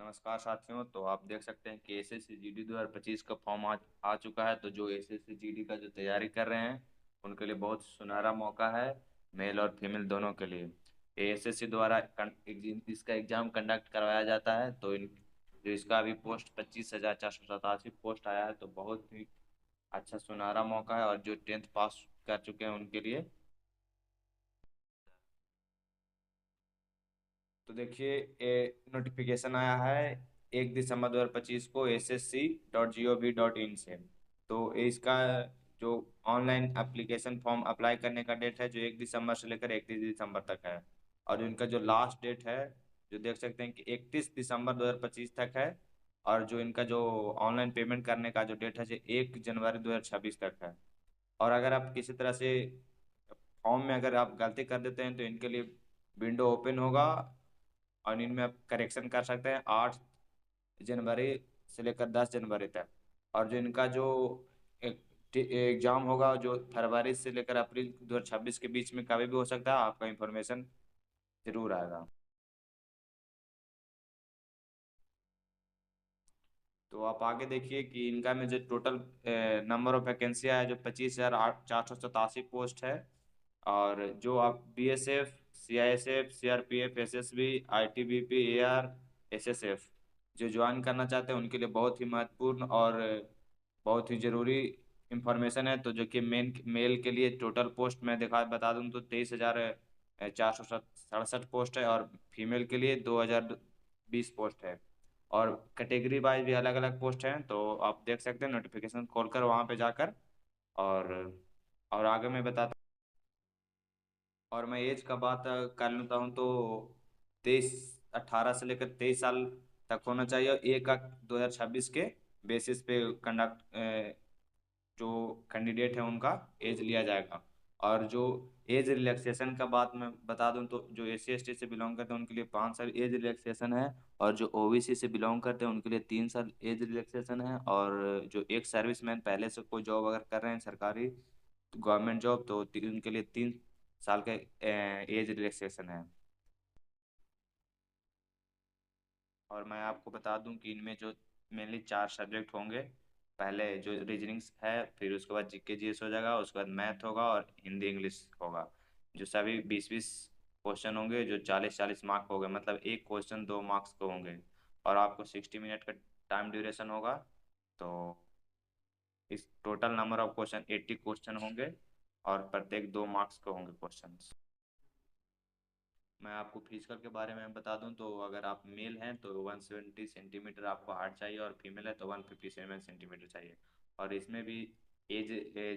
नमस्कार साथियों। तो आप देख सकते हैं कि एसएससी जीडी 2025 का फॉर्म आ चुका है। तो जो एसएससी जीडी का जो तैयारी कर रहे हैं उनके लिए बहुत सुनहरा मौका है, मेल और फीमेल दोनों के लिए। एसएससी द्वारा इसका एग्जाम कंडक्ट करवाया जाता है। तो जो इसका अभी पोस्ट 25,487 पोस्ट आया है, तो बहुत ही अच्छा सुनहरा मौका है। और जो 10th पास कर चुके हैं उनके लिए तो देखिए, नोटिफिकेशन आया है 1 दिसंबर 2025 को ssc.gov.in से। तो इसका जो ऑनलाइन एप्लीकेशन फॉर्म अप्लाई करने का डेट है, जो 1 दिसंबर से लेकर 31 दिसंबर तक है। और इनका जो लास्ट डेट है, जो देख सकते हैं कि 31 दिसंबर 2025 तक है। और जो इनका जो ऑनलाइन पेमेंट करने का जो डेट है, जो 1 जनवरी 2026 तक है। और अगर आप किसी तरह से फॉर्म में अगर आप गलती कर देते हैं तो इनके लिए विंडो ओपन होगा और इनमें आप करेक्शन कर सकते हैं 8 जनवरी से लेकर 10 जनवरी तक। और जो इनका जो एग्जाम होगा, जो फरवरी से लेकर अप्रैल 2026 के बीच में कभी भी हो सकता है। आपका इंफॉर्मेशन जरूर आएगा। तो आप आगे देखिए कि इनका में जो टोटल नंबर ऑफ वैकेंसी है, जो 25,487 पोस्ट है। और जो आप BSF, CISF, CRPF, SSB, ITBP, AR, SSF जो ज्वाइन करना चाहते हैं उनके लिए बहुत ही महत्वपूर्ण और बहुत ही जरूरी इंफॉर्मेशन है। तो जो कि मेल के लिए टोटल पोस्ट मैं दिखा बता दूं तो 23,467 पोस्ट है। और फीमेल के लिए 2,020 पोस्ट है। और कैटेगरी वाइज भी अलग अलग पोस्ट हैं। तो आप देख सकते हैं नोटिफिकेशन खोलकर वहाँ पे जाकर। और और आगे मैं बताता और मैं एज का बात कर लेता हूँ तो 18 से लेकर 23 साल तक होना चाहिए। और 1/2026 के बेसिस पे कंडक्ट जो कैंडिडेट है उनका एज लिया जाएगा। और जो एज रिलैक्सेशन का बात मैं बता दूं तो जो SC ST से बिलोंग करते हैं उनके लिए 5 साल एज रिलैक्सेशन है। और जो OBC से बिलोंग करते हैं उनके लिए 3 साल एज रिलैक्सेशन है। और जो एक सर्विसमैन पहले से कोई जॉब अगर कर रहे हैं सरकारी गवर्नमेंट जॉब, तो उनके लिए 3 साल का एज रिलैक्सेशन है। और मैं आपको बता दूं कि इनमें जो मेनली 4 सब्जेक्ट होंगे। पहले जो रीजनिंग्स है, फिर उसके बाद जीके जीएस हो जाएगा, उसके बाद मैथ होगा और हिंदी इंग्लिश होगा। जो सभी 20-20 क्वेश्चन होंगे, जो 40-40 मार्क हो गए, मतलब एक क्वेश्चन 2 मार्क्स को होंगे। और आपको 60 मिनट का टाइम ड्यूरेशन होगा। तो इस total number of question 80 question होंगे। और प्रत्येक 2 मार्क्स के होंगे क्वेश्चन। मैं आपको फिजिकल के बारे में बता दूं तो अगर आप मेल हैं तो 170 सेंटीमीटर आपको हाइट चाहिए, और फीमेल है तो 157 सेंटीमीटर चाहिए। और इसमें भी एज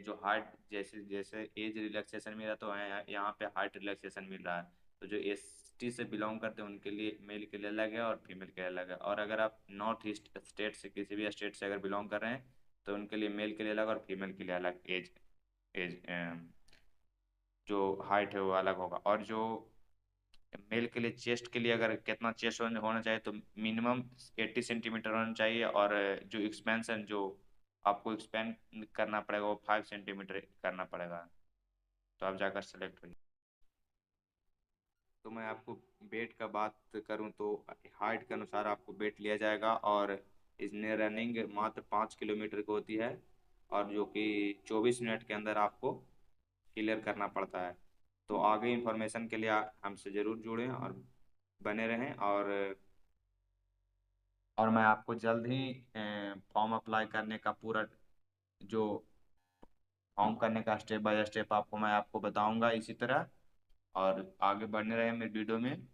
जो हाइट जैसे जैसे एज रिलैक्सेशन मिल रहा है, तो यहाँ पे हाइट रिलैक्सेशन मिल रहा है। तो जो ST से बिलोंग करते हैं उनके लिए मेल के लिए अलग है और फीमेल के लिए अलग है। और अगर आप नॉर्थ ईस्ट स्टेट से किसी भी स्टेट से अगर बिलोंग कर रहे हैं तो उनके लिए मेल के लिए अलग और फीमेल के लिए अलग एज एज जो हाइट है वो अलग होगा। और जो मेल के लिए चेस्ट के लिए अगर कितना चेस्ट होना चाहिए तो मिनिमम 80 सेंटीमीटर होना चाहिए। और जो एक्सपेंशन जो आपको एक्सपेंड करना पड़ेगा वो 5 सेंटीमीटर करना पड़ेगा। तो आप जाकर सेलेक्ट होइए। तो मैं आपको वेट का बात करूं तो हाइट के अनुसार आपको वेट लिया जाएगा। और इसमें रनिंग मात्र 5 किलोमीटर की होती है, और जो कि 24 मिनट के अंदर आपको क्लियर करना पड़ता है। तो आगे इंफॉर्मेशन के लिए हमसे ज़रूर जुड़ें और बने रहें। और मैं आपको जल्द ही फॉर्म अप्लाई करने का पूरा जो फॉर्म करने का स्टेप बाय स्टेप आपको बताऊंगा इसी तरह। और आगे बढ़ने रहे मेरे वीडियो में।